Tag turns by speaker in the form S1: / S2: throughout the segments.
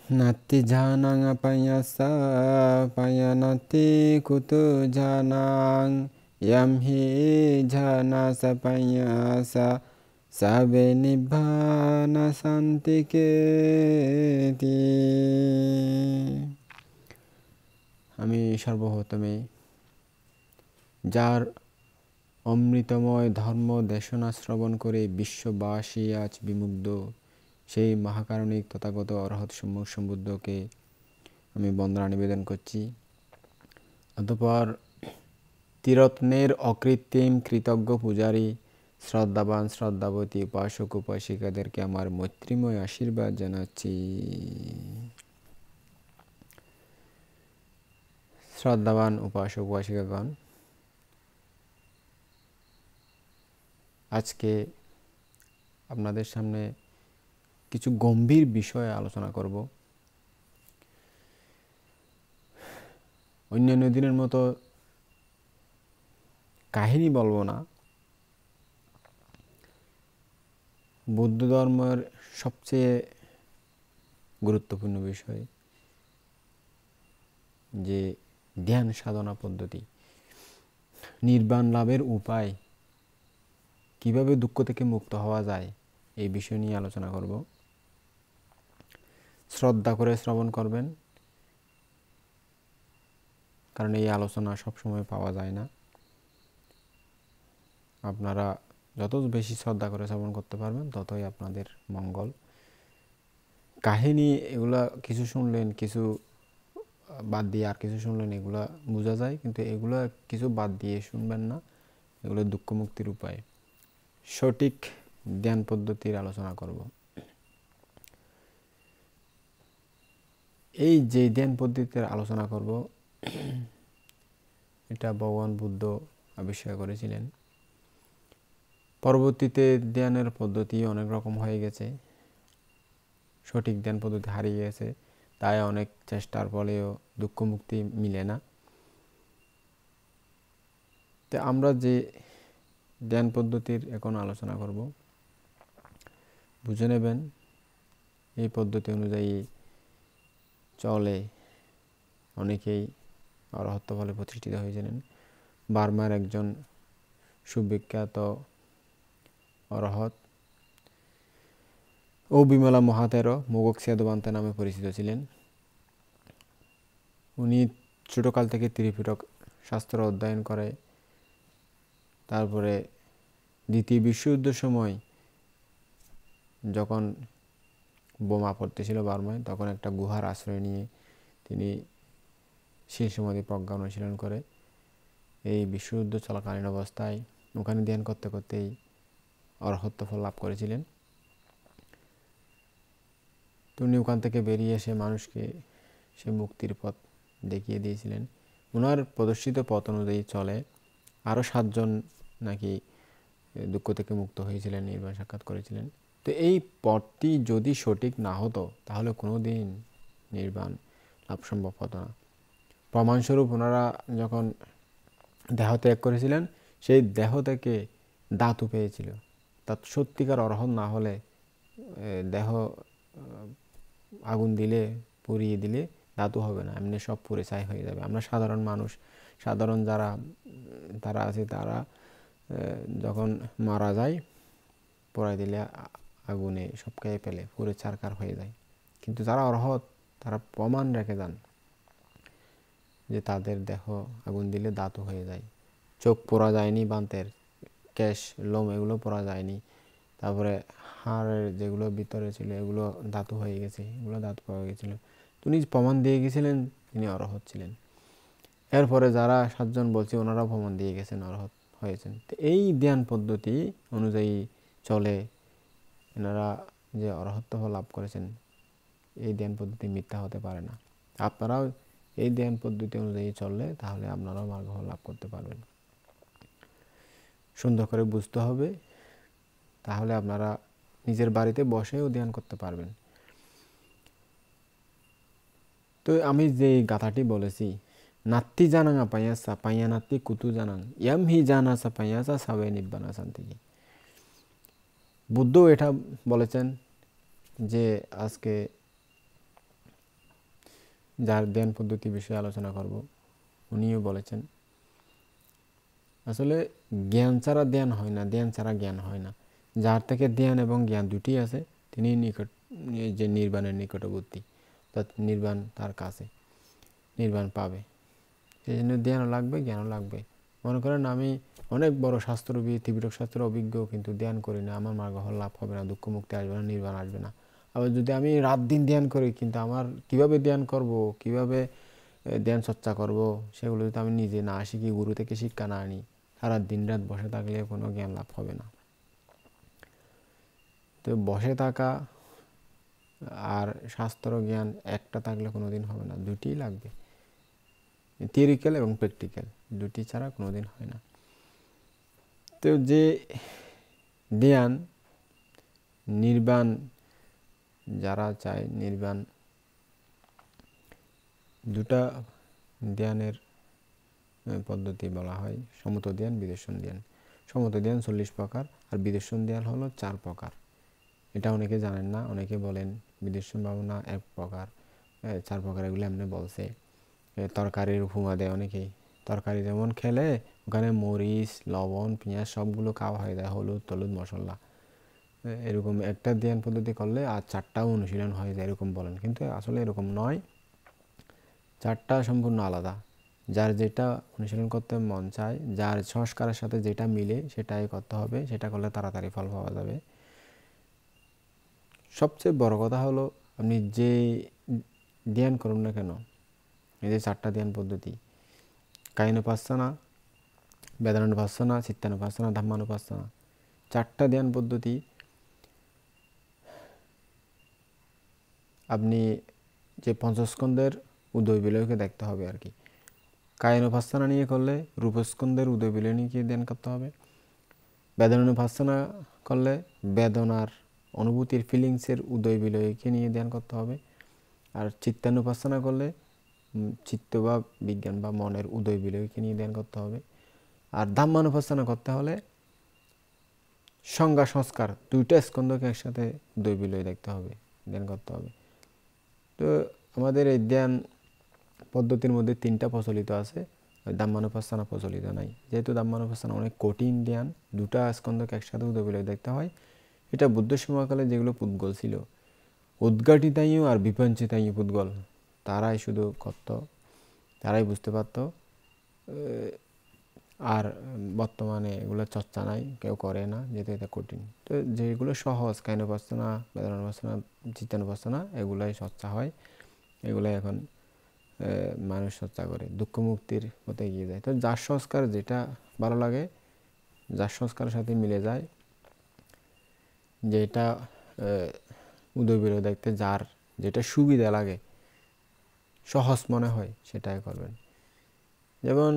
S1: Natti janang apayasa payanati kutu janang yam hi jana sapayasa sabe nibbana santiketi। আমি সর্বপ্রথমে যার অমৃতময় ধর্ম দেশনা শ্রবণ করে বিশ্ববাসী আজ বিমুগ্ধ, সেই মহাকারণিক তথাগত অরহৎ সম্যক সম্বুদ্ধকে আমি বন্দনা নিবেদন করছি। অতঃপর ত্রিরত্নের অকৃত্রিম কৃতজ্ঞ পূজারী শ্রদ্ধাবান শ্রদ্ধাবতী উপাসক উপাসিকাদেরকে আমার মৈত্রীময় আশীর্বাদ জানাচ্ছি। শ্রদ্ধাবান উপাসক উপাসিকাগণ, আজকে আপনাদের সামনে কিছু গম্ভীর বিষয়ে আলোচনা করব। অন্যান্য দিনের মতো কাহিনী বলবো না। বৌদ্ধ ধর্মের সবচেয়ে গুরুত্বপূর্ণ বিষয় যে ধ্যান সাধনা পদ্ধতি, নির্বাণ লাভের উপায়, কিভাবে দুঃখ থেকে মুক্ত হওয়া যায়, এই বিষয় নিয়ে আলোচনা করব। শ্রদ্ধা করে শ্রবণ করবেন, কারণ এই আলোচনা সবসময় পাওয়া যায় না। আপনারা যত বেশি শ্রদ্ধা করে শ্রবণ করতে পারবেন ততই আপনাদের মঙ্গল। কাহিনী এগুলা কিছু শুনলেন, কিছু বাদ দিয়ে আর কিছু শুনলেন, এগুলা বোঝা যায়, কিন্তু এগুলা কিছু বাদ দিয়ে শুনবেন না। এগুলো দুঃখ মুক্তির উপায়। সঠিক ধ্যান পদ্ধতির আলোচনা করব। এই যে ধ্যান পদ্ধতির আলোচনা করব, এটা ভগবান বুদ্ধ আবিষ্কার করেছিলেন। পরবর্তীতে ধ্যানের পদ্ধতি অনেক রকম হয়ে গেছে, সঠিক ধ্যান পদ্ধতি হারিয়ে গেছে, তাই অনেক চেষ্টার ফলেও দুঃখ মুক্তি মিলে না। তো আমরা যে ধ্যান পদ্ধতির এখন আলোচনা করব, বুঝে নেবেন এই পদ্ধতি অনুযায়ী চলে অনেকেই অরহত্ত ফলে প্রতিষ্ঠিত হয়েছিলেন। বার্মার একজন সুবিখ্যাত অরহত ও বিমলা মহাতেরো মোগক সেদবান্তে নামে পরিচিত ছিলেন। উনি ছোটকাল থেকে ত্রিপিটক শাস্ত্র অধ্যয়ন করে, তারপরে দ্বিতীয় বিশ্বযুদ্ধের সময় যখন বোমা পড়তেছিল বার্মায়, তখন একটা গুহার আশ্রয় নিয়ে তিনি সেই সমাধি প্রজ্ঞা অনুশীলন করে এই বিশ্বযুদ্ধ চলাকালীন অবস্থায় ওখানে ধ্যান করতে করতেই অরহত্ত ফল লাভ করেছিলেন। তো উনি ওখান থেকে বেরিয়ে এসে মানুষকে সে মুক্তির পথ দেখিয়ে দিয়েছিলেন। ওনার প্রদর্শিত পথ অনুযায়ী চলে আরও 7 জন নাকি দুঃখ থেকে মুক্ত হয়েছিলেন, নির্বাণ সাক্ষাৎ করেছিলেন। তো এই পথটি যদি সঠিক না হতো তাহলে কোনো দিন নির্বাণ লাভ সম্ভব হতো না। প্রমাণস্বরূপ ওনারা যখন দেহ ত্যাগ করেছিলেন, সেই দেহ থেকে ধাতু পেয়েছিল। তা সত্যিকার অরহৎ না হলে দেহ আগুন দিলে, পুড়িয়ে দিলে ধাতু হবে না, এমনি সব পুড়ে ছাই হয়ে যাবে। আমরা সাধারণ মানুষ, সাধারণ যারা তারা আছে, তারা যখন মারা যায় পোড়াই দিলে আগুনে সব খেয়ে ফেলে, পুড়ে ছারখার হয়ে যায়। কিন্তু যারা অরহৎ তারা প্রমাণ রেখে যান যে তাদের দেহ আগুন দিলে ধাতু হয়ে যায়। চোখ পোড়া যায়নি, বান্তের কেশ লোম এগুলো পোড়া যায়নি, তারপরে হাড়ের যেগুলো ভিতরে ছিল এগুলো ধাতু হয়ে গেছে, এগুলো ধাতু পাওয়া গেছিল। তিনি প্রমাণ দিয়ে গেছিলেন তিনি অরহৎ ছিলেন। এরপরে যারা 7 জন বলছি ওনারাও প্রমাণ দিয়ে গেছেন অরহৎ হয়েছেন। তো এই ধ্যান পদ্ধতি অনুযায়ী চলে এনারা যে অরহত্ত ফল লাভ করেছেন, এই ধ্যান পদ্ধতি মিথ্যা হতে পারে না। আপনারাও এই ধ্যান পদ্ধতি অনুযায়ী চললে তাহলে আপনারাও মার্গফল লাভ করতে পারবেন। সুন্দর করে বুঝতে হবে, তাহলে আপনারা নিজের বাড়িতে বসেও ধ্যান করতে পারবেন। তো আমি যে গাথাটি বলেছি, নাত্তি জানাং পাইয়াসা পাইয়া নাত্তি কুতু জানাং ইয়াম হি জানাসা পাইয়াসা সাবে নিব্বানা শান্তি। বুদ্ধ এটা বলেছেন যে আজকে যার ধ্যান পদ্ধতি বিষয়ে আলোচনা করব, উনিও বলেছেন আসলে জ্ঞান ছাড়া ধ্যান হয় না, ধ্যান ছাড়া জ্ঞান হয় না। যার থেকে ধ্যান এবং জ্ঞান দুটি আছে তিনি যে নির্বাণের নিকটবর্তী, অর্থাৎ নির্বাণ তার কাছে, নির্বাণ পাবে। সেই জন্য ধ্যানও লাগবে, জ্ঞানও লাগবে। মনে করেন আমি অনেক বড় শাস্ত্রবিদ, ত্রিপিটক শাস্ত্র অভিজ্ঞ, কিন্তু ধ্যান করি না, আমার মার্গ লাভ হবে না, দুঃখ মুক্তি আসবে না, নির্বাণ আসবে না। আবার যদি আমি রাত দিন ধ্যান করি, কিন্তু আমার কিভাবে ধ্যান করব, কিভাবে ধ্যান চর্চা করব, সেগুলো যদি আমি নিজে না শিখি, গুরু থেকে শিক্ষা না আনি, সারা দিন রাত বসে থাকলে কোনো জ্ঞান লাভ হবে না। তো বসে থাকা আর শাস্ত্র জ্ঞান একটা থাকলে কোনোদিন হবে না, দুটিই লাগবে, থিওরিক্যাল এবং প্র্যাকটিক্যাল, দুটি ছাড়া কোনোদিন হয় না। তো যে ধ্যান, নির্বাণ যারা চায়, নির্বাণ দুটা ধ্যানের পদ্ধতি বলা হয়, সমত ধ্যান, বিদর্শন ধ্যান। সমত ধ্যান 40 প্রকার, আর বিদর্শন ধ্যান হলো 4 প্রকার। এটা অনেকে জানেন না, অনেকে বলেন বিদর্শন ভাবনা 1 প্রকার, 4 প্রকার, এগুলো এমনি বলছে। তরকারির উপমা দেয় অনেকেই, তরকারি যেমন খেলে ওখানে মরিচ, লবণ, পেঁয়াজ সবগুলো খাওয়া হয়ে যায়, হলুদ টলুদ মশলা, এরকম একটা ধ্যান পদ্ধতি করলে আর 4টাও অনুশীলন হয়ে যায়, এরকম বলেন। কিন্তু আসলে এরকম নয়, 4টা সম্পূর্ণ আলাদা। যার যেটা অনুশীলন করতে মন চায়, যার সংস্কারের সাথে যেটা মিলে সেটাই করতে হবে, সেটা করলে তাড়াতাড়ি ফল পাওয়া যাবে। সবচেয়ে বড় কথা হলো আপনি যে ধ্যান করুন না কেন, এই যে 4টা ধ্যান পদ্ধতি, কায়ানুপাসনা, বেদানুপাসনা, চিত্তানুপাসনা, ধাম্মানুপাসনা, 4টা ধ্যান পদ্ধতি আপনি যে পঞ্চস্কন্ধের উদয় বিলয়কে দেখতে হবে আর কি। কায়ানুপাসনা নিয়ে করলে রূপস্কন্ধের উদয় বিলয় নিয়ে ধ্যান করতে হবে। বেদনানুপাসনা করলে বেদনার অনুভূতির ফিলিংসের উদয় বিলয়কে নিয়ে ধ্যান করতে হবে। আর চিত্তানুপাসনা করলে চিত্ত বা বিজ্ঞান বা মনের উদয় বিলয়কে নিয়ে ধ্যান করতে হবে। আর ধাম্মানুপাসনা করতে হলে সংজ্ঞা সংস্কার 2টা স্কন্ধকে একসাথে উদয় বিলয় দেখতে হবে, ধ্যান করতে হবে। তো আমাদের এই ধ্যান পদ্ধতির মধ্যে 3টা প্রচলিত আছে, ধাম্মানুপাসনা প্রচলিত নাই। যেহেতু ধাম্মানুপাসনা অনেক কঠিন ধ্যান, 2টা স্কন্ধকে একসাথে উদয় বিলয় দেখতে হয়। এটা বুদ্ধ সময়কালে যেগুলো পুদ্গল ছিল, উদ্ঘাটিতায়ু আর বিপঞ্চিতায়ু পুদ্গল, তারাই শুধু করত, তারাই বুঝতে পারত। আর বর্তমানে এগুলো চর্চা নাই, কেউ করে না, যেহেতু এটা কঠিন। তো যেগুলো সহজ, কায়ানুপাসনা, বেদনানুপাসনা, চিত্তানুপাসনা, এগুলাই চর্চা হয়, এগুলাই এখন মানুষ চর্চা করে, দুঃখ মুক্তির পথে এগিয়ে যায়। তো যার সংস্কার যেটা ভালো লাগে, যার সংস্কারের সাথে মিলে যায়, যেটা উদয় বিলয় দেখতে যার যেটা সুবিধা লাগে, সহজ মনে হয়, সেটাই করবেন। যেমন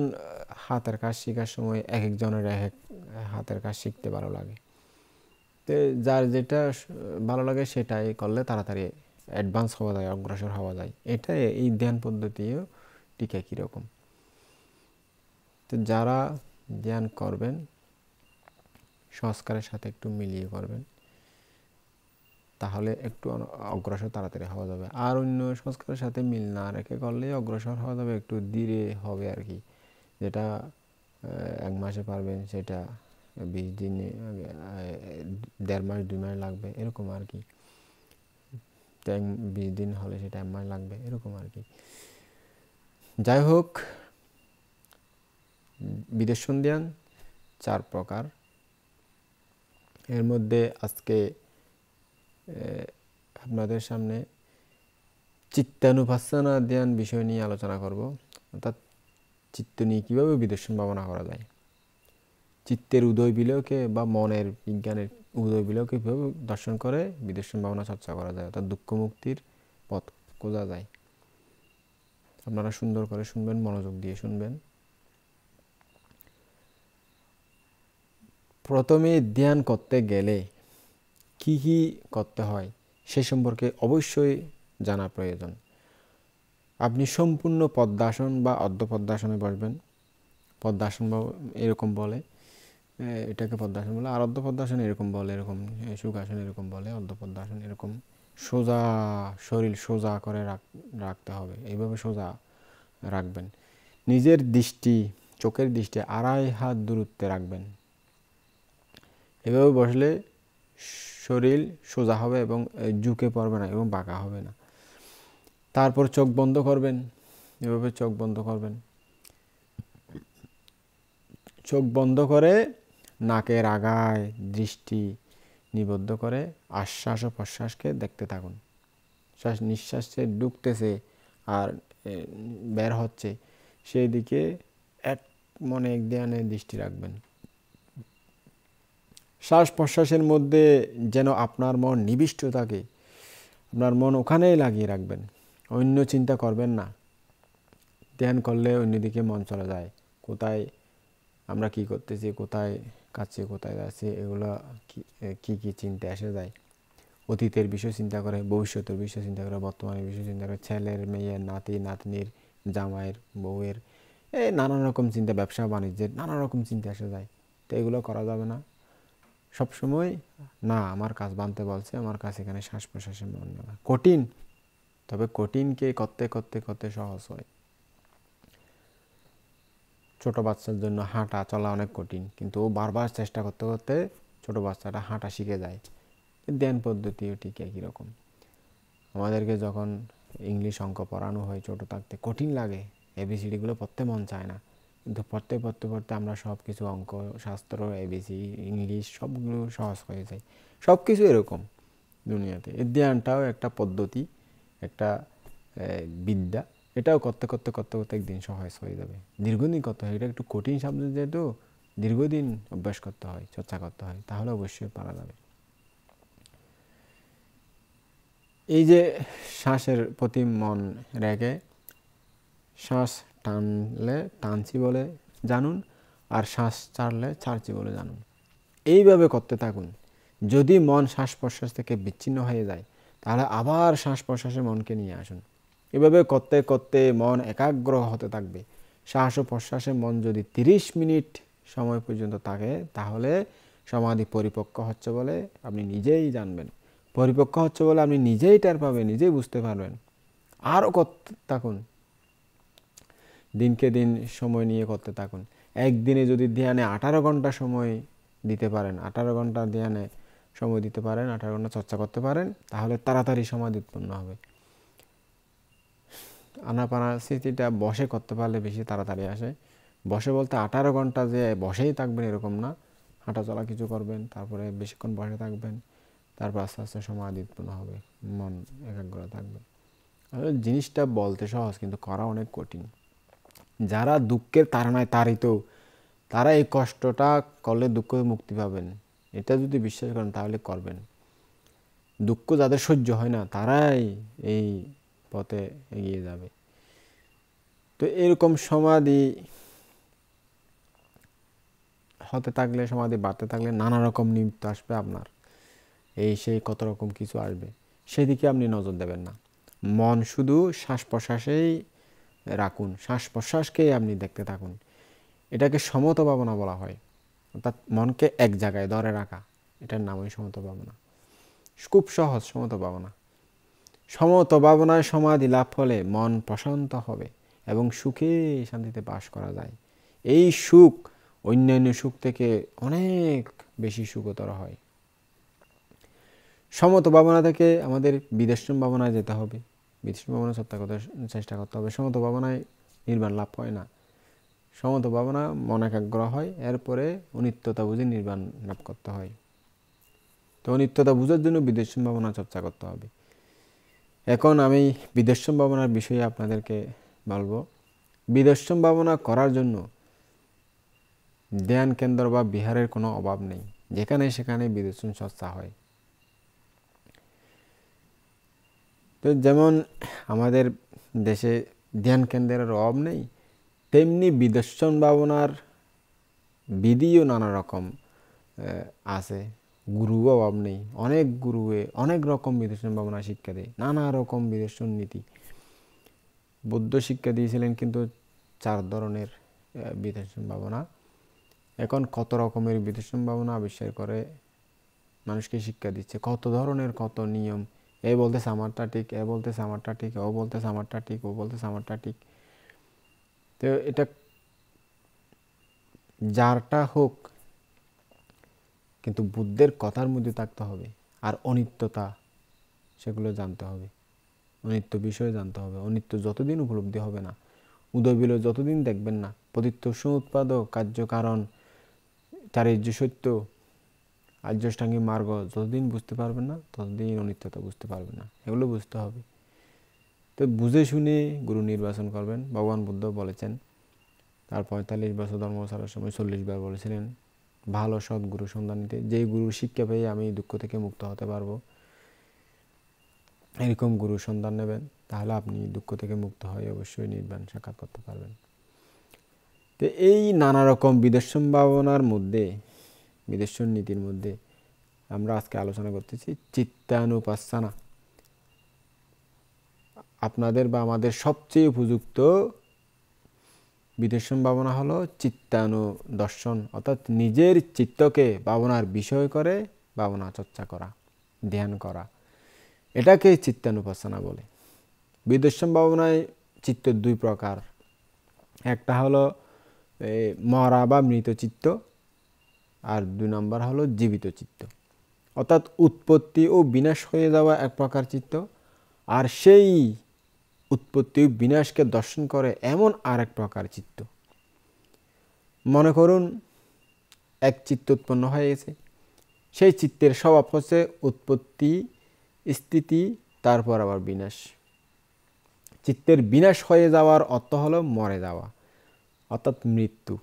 S1: হাতের কাজ শেখার সময় এক একজনের এক এক হাতের কাজ শিখতে ভালো লাগে, তো যার যেটা ভালো লাগে সেটাই করলে তাড়াতাড়ি অ্যাডভান্স হওয়া যায়, অগ্রসর হওয়া যায়। এটা এই ধ্যান পদ্ধতিও ঠিক একই রকম। তো যারা ধ্যান করবেন সংস্কারের সাথে একটু মিলিয়ে করবেন, তাহলে একটু অগ্রসর তাড়াতাড়ি হওয়া যাবে। আর অন্য সংস্কারের সাথে মিল না রেখে করলে অগ্রসর হওয়া যাবে, একটু ধীরে হবে আর কি। যেটা 1 মাসে পারবেন সেটা 20 দিনে, 1.5 মাস 2 মাস লাগবে, এরকম আর কি। 20 দিন হলে সেটা 1 মাস লাগবে, এরকম আর কি। যাই হোক, বিদর্শন ধ্যান 4 প্রকার। এর মধ্যে আজকে আপনাদের সামনে চিত্তানুপাসনা ধ্যান বিষয় নিয়ে আলোচনা করব, অর্থাৎ চিত্ত নিয়ে কীভাবে বিদর্শন ভাবনা করা যায়, চিত্তের উদয় বিলয়কে বা মনের বিজ্ঞানের উদয় বিলয়কে কীভাবে দর্শন করে বিদর্শন ভাবনা চর্চা করা যায়, অর্থাৎ দুঃখ মুক্তির পথ খোঁজা যায়। আপনারা সুন্দর করে শুনবেন, মনোযোগ দিয়ে শুনবেন। প্রথমে ধ্যান করতে গেলে কি কি করতে হয় সে সম্পর্কে অবশ্যই জানা প্রয়োজন। আপনি সম্পূর্ণ পদ্মাসন বা অর্ধপদ্মাসনে বসবেন। পদ্মাসন এরকম বলে, এটাকে পদ্মাসন বলে, আর অর্ধপদ্মাসন এরকম বলে, এরকম সুখাসন এরকম বলে, অর্ধপদ্মাসন এরকম সোজা শরীর সোজা করে রাখতে হবে, এইভাবে সোজা রাখবেন। নিজের দৃষ্টি, চোখের দৃষ্টি 2.5 হাত দূরত্বে রাখবেন। এভাবে বসলে শরীর সোজা হবে এবং ঝুঁকে পড়বে না এবং বাঁকা হবে না। তারপর চোখ বন্ধ করবেন, এভাবে চোখ বন্ধ করবেন। চোখ বন্ধ করে নাকের আগায় দৃষ্টি নিবদ্ধ করে আশ্বাস ও প্রশ্বাসকে দেখতে থাকুন। নিঃশ্বাসে ঢুকতেছে আর বের হচ্ছে, সেই দিকে এক মনে এক ধ্যানে দৃষ্টি রাখবেন। শ্বাস প্রশ্বাসের মধ্যে যেন আপনার মন নিবিষ্ট থাকে, আপনার মন ওখানেই লাগিয়ে রাখবেন, অন্য চিন্তা করবেন না। ধ্যান করলে অন্যদিকে মন চলে যায়, কোথায় আমরা কি করতেছি, কোথায় কাছে, কোথায় যাচ্ছি, এগুলো কি কি চিন্তা এসে যায়। অতীতের বিষয় চিন্তা করে, ভবিষ্যতের বিষয় চিন্তা করে, বর্তমানের বিষয় চিন্তা করে, ছেলের, মেয়ের, নাতি নাতনির, জামাইয়ের, বউয়ের, এই নানান রকম চিন্তা, ব্যবসা বাণিজ্যের নানা রকম চিন্তা এসে যায়। তো এগুলো করা যাবে না। সবসময় না, আমার কাজ বানতে বলছে, আমার কাজ এখানে শ্বাস প্রশ্বাসে মন নেওয়া কঠিন, তবে কঠিনকে করতে করতে করতে সহজ হয়। ছোট বাচ্চার জন্য হাঁটা চলা অনেক কঠিন, কিন্তু ও বারবার চেষ্টা করতে করতে ছোট বাচ্চাটা হাঁটা শিখে যায়। ধ্যান পদ্ধতিও ঠিক একই রকম। আমাদেরকে যখন ইংলিশ অঙ্ক পড়ানো হয় ছোট থাকতে, কঠিন লাগে, এবিসিডিগুলো পড়তে মন চায় না, কিন্তু পড়তে পড়তে পড়তে আমরা সব কিছু অঙ্ক, শাস্ত্র, এবিসি, ইংলিশ সবগুলো সহজ হয়ে যায়। সব কিছু এরকম দুনিয়াতে। এই ধ্যানটাও একটা পদ্ধতি, একটা বিদ্যা। এটাও করতে করতে করতে করতে একদিন সহজ হয়ে যাবে। দীর্ঘদিন করতে হয়, এটা একটু কঠিন সাবজেক্ট, যেহেতু দীর্ঘদিন অভ্যাস করতে হয়, চর্চা করতে হয়, তাহলে অবশ্যই পারা যাবে। এই যে শ্বাসের প্রতি মন রেখে শ্বাস টানলে টানছি বলে জানুন, আর শ্বাস ছাড়লে ছাড়ছি বলে জানুন। এইভাবে করতে থাকুন। যদি মন শ্বাস প্রশ্বাস থেকে বিচ্ছিন্ন হয়ে যায়, তাহলে আবার শ্বাস প্রশ্বাসে মনকে নিয়ে আসুন। এভাবে করতে করতে মন একাগ্র হতে থাকবে। শ্বাস ও প্রশ্বাসে মন যদি 30 মিনিট সময় পর্যন্ত থাকে, তাহলে সমাধি পরিপক্ক হচ্ছে বলে আপনি নিজেই জানবেন। পরিপক্ক হচ্ছে বলে আপনি নিজেই টের পাবেন, নিজেই বুঝতে পারবেন। আরও করতে থাকুন, দিনকে দিন সময় নিয়ে করতে থাকুন। একদিনে যদি ধ্যানে 18 ঘন্টা সময় দিতে পারেন, 18 ঘন্টা ধ্যানে সময় দিতে পারেন, 18 ঘন্টা চর্চা করতে পারেন, তাহলে তাড়াতাড়ি সমাধি উৎপন্ন হবে। আনাপানাসতিটা বসে করতে পারলে বেশি তাড়াতাড়ি আসে। বসে বলতে 18 ঘন্টা যে বসেই থাকবেন এরকম না, হাঁটা চলা কিছু করবেন, তারপরে বেশিক্ষণ বসে থাকবেন, তারপর আস্তে আস্তে সমাধি উৎপন্ন হবে, মন একাগ্র থাকবে। জিনিসটা বলতে সহজ, কিন্তু করা অনেক কঠিন। যারা দুঃখের তাড়নায় তাড়িত, তারা এই কষ্টটা করলে দুঃখ মুক্তি পাবেন, এটা যদি বিশ্বাস করেন তাহলে করবেন। দুঃখ যাদের সহ্য হয় না, তারাই এই পথে এগিয়ে যাবে। তো এরকম সমাধি হতে থাকলে, সমাধি বাড়তে থাকলে নানা রকম নিমিত্ত আসবে আপনার, এই সেই কত রকম কিছু আসবে, সেদিকে আপনি নজর দেবেন না। মন শুধু শ্বাস প্রশ্বাসেই রাখুন, শ্বাস প্রশ্বাসকেই আপনি দেখতে থাকুন। এটাকে সমত ভাবনা বলা হয়, অর্থাৎ মনকে এক জায়গায় ধরে রাখা, এটার নামই সমত ভাবনা। খুব সহজ সমত ভাবনা। সমত ভাবনায় সমাধি লাভ হলে মন প্রশান্ত হবে এবং সুখে শান্তিতে বাস করা যায়। এই সুখ অন্যান্য সুখ থেকে অনেক বেশি সুখতর হয়। সমত ভাবনা থেকে আমাদের বিদর্শন ভাবনায় যেতে হবে, বিদর্শন ভাবনা চেষ্টা করতে হবে। সমত ভাবনায় নির্বাণ লাভ হয় না। সমত ভাবনা মন একাগ্র হয়, এরপরে অনিত্যতা বুঝে নির্বাণ লাভ করতে হয়। তো অনিত্যতা বুঝার জন্য বিদর্শন ভাবনা চর্চা করতে হবে। এখন আমি বিদর্শন ভাবনার বিষয়ে আপনাদেরকে বলবো। বিদর্শন ভাবনা করার জন্য ধ্যান কেন্দ্র বা বিহারের কোনো অভাব নেই, যেখানে সেখানে বিদর্শন চর্চা হয়। তো যেমন আমাদের দেশে ধ্যান কেন্দ্রের অভাব নেই, তেমনি বিদর্শন ভাবনার বিধিও নানা রকম আছে। গুরু অভাব নেই, অনেক গুরুয়ে অনেক রকম বিদর্শন ভাবনা শিক্ষা দেয়, নানা রকম বিদর্শন নীতি। বুদ্ধ শিক্ষা দিয়েছিলেন কিন্তু 4 ধরনের বিদর্শন ভাবনা। এখন কত রকমের বিদর্শন ভাবনা আবিষ্কার করে মানুষকে শিক্ষা দিচ্ছে, কত ধরনের কত নিয়ম এ বলতেছে আমারটা ঠিক, এ বলতেছে আমারটা ঠিক, ও বলতেছে আমারটা ঠিক, ও বলতেছে আমারটা ঠিক। তো এটা যারটা হোক, কিন্তু বুদ্ধের কথার মধ্যে থাকতে হবে। আর অনিত্যতা, সেগুলো জানতে হবে, অনিত্য বিষয়ে জানতে হবে। অনিত্য যতদিন উপলব্ধি হবে না, উদয় বিলয় যতদিন দেখবেন না, পতিত্ব সমুৎপাদক কার্যকারণ চারির্য সত্য আর্যষ্টাঙ্গিক মার্গ যতদিন বুঝতে পারবেন না, ততদিন অনিত্যতা বুঝতে পারবেন না। এগুলো বুঝতে হবে। তো বুঝে শুনে গুরু নির্বাচন করবেন। ভগবান বুদ্ধ বলেছেন, তার 45 বছর ধর্ম ছাড়ার সময় 40 বার বলেছিলেন ভালো সৎ গুরু সন্ধান নিতে। যেই গুরু শিক্ষা পেয়ে আমি দুঃখ থেকে মুক্ত হতে পারবো, এরকম গুরু সন্ধান নেবেন। তাহলে আপনি দুঃখ থেকে মুক্ত হয়ে অবশ্যই নির্বাণ সাক্ষাৎ করতে পারবেন। তো এই নানা রকম বিদর্শন ভাবনার মধ্যে, বিদর্শন নীতির মধ্যে আমরা আজকে আলোচনা করতেছি চিত্তানুপাসনা। আপনাদের বা আমাদের সবচেয়ে উপযুক্ত বিদর্শন ভাবনা হলো চিত্তানুদর্শন, অর্থাৎ নিজের চিত্তকে ভাবনার বিষয় করে ভাবনা চর্চা করা, ধ্যান করা। এটাকে চিত্তানুপাসনা বলে। বিদর্শন ভাবনায় চিত্ত দুই প্রকার। একটা হলো মরা বা মৃত চিত্ত, আর 2 নম্বর হলো জীবিত চিত্ত। অর্থাৎ উৎপত্তি ও বিনাশ হয়ে যাওয়া এক প্রকার চিত্ত, আর সেই উৎপত্তি ও বিনাশকে দর্শন করে এমন আর এক প্রকার চিত্ত। মনে করুন এক চিত্ত উৎপন্ন হয়ে গেছে, সেই চিত্তের স্বভাব হচ্ছে উৎপত্তি, স্থিতি, তারপর আবার বিনাশ। চিত্তের বিনাশ হয়ে যাওয়ার অর্থ হলো মরে যাওয়া, অর্থাৎ মৃত্যু।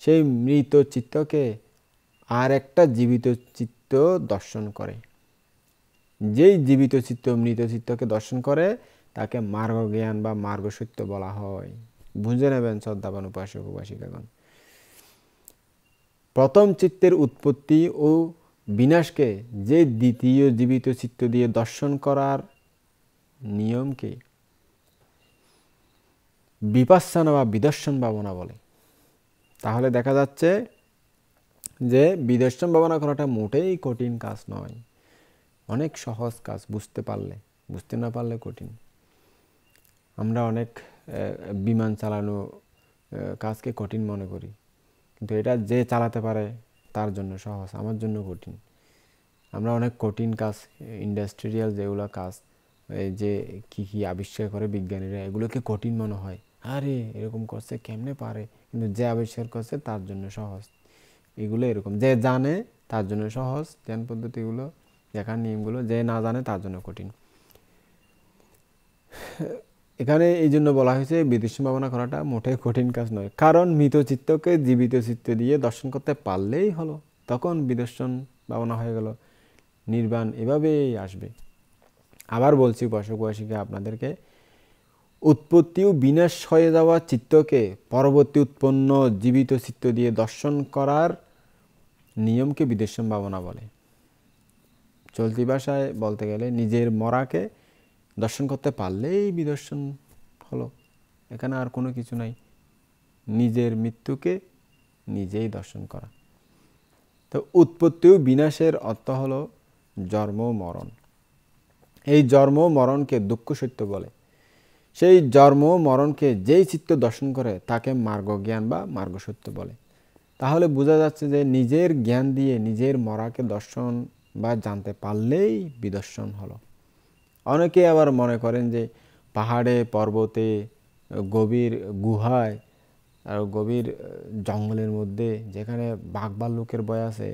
S1: সেই মৃত চিত্তকে আর একটা জীবিত চিত্ত দর্শন করে। যেই জীবিত চিত্ত মৃত চিত্তকে দর্শন করে তাকে মার্গ জ্ঞান বা মার্গ সত্য বলা হয়। বুঝে নেবেন শ্রদ্ধাবান উপাসক উপাসিকাগণ। প্রথম চিত্তের উৎপত্তি ও বিনাশকে যে দ্বিতীয় জীবিত চিত্ত দিয়ে দর্শন করার নিয়মকে বিপাসনা বা বিদর্শন ভাবনা বলে। তাহলে দেখা যাচ্ছে যে বিদর্শন ভাবনা করাটা মোটেই কঠিন কাজ নয়, অনেক সহজ কাজ। বুঝতে পারলে, বুঝতে না পারলে কঠিন। আমরা অনেক বিমান চালানো কাজকে কঠিন মনে করি, কিন্তু এটা যে চালাতে পারে তার জন্য সহজ, আমার জন্য কঠিন। আমরা অনেক কঠিন কাজ, ইন্ডাস্ট্রিয়াল যেগুলো কাজ, এই যে কি কি আবিষ্কার করে বিজ্ঞানীরা, এগুলোকে কঠিন মনে হয়। আরে এরকম করছে, কেমনে পারে? কিন্তু যে আবিষ্কার করছে তার জন্য সহজ। এগুলো এরকম, যে জানে তার জন্য সহজ ধ্যান পদ্ধতিগুলো, দেখার নিয়মগুলো। যে না জানে তার জন্য কঠিন। এখানে এই জন্য বলা হয়েছে বিদর্শন ভাবনা করাটা মোটেই কঠিন কাজ নয়। কারণ মৃত চিত্তকে জীবিত চিত্ত দিয়ে দর্শন করতে পারলেই হলো, তখন বিদর্শন ভাবনা হয়ে গেল। নির্বাণ এভাবেই আসবে। আবার বলছি উপাসক উপাসিকা আপনাদেরকে, উৎপত্তি ও বিনাশ হয়ে যাওয়া চিত্তকে পরবর্তী উৎপন্ন জীবিত চিত্ত দিয়ে দর্শন করার নিয়মকে বিদর্শন ভাবনা বলে। চলতি ভাষায় বলতে গেলে নিজের মরাকে দর্শন করতে পারলেই বিদর্শন হলো। এখানে আর কোনো কিছু নাই, নিজের মৃত্যুকে নিজেই দর্শন করা। তো উৎপত্তি ও বিনাশের অর্থ হলো জন্ম মরণ। এই জন্ম মরণকে দুঃখ সত্য বলে। সেই জন্ম মরণকে যেই চিত্ত দর্শন করে তাকে মার্গ জ্ঞান বা মার্গ সত্য বলে। তাহলে বোঝা যাচ্ছে যে নিজের জ্ঞান দিয়ে নিজের মরাকে দর্শন বা জানতে পারলেই বিদর্শন হলো। অনেকে আবার মনে করেন যে পাহাড়ে, পর্বতে, গভীর গুহায় আর গভীর জঙ্গলের মধ্যে যেখানে বাঘ ভাল্লুকের ভয় আছে,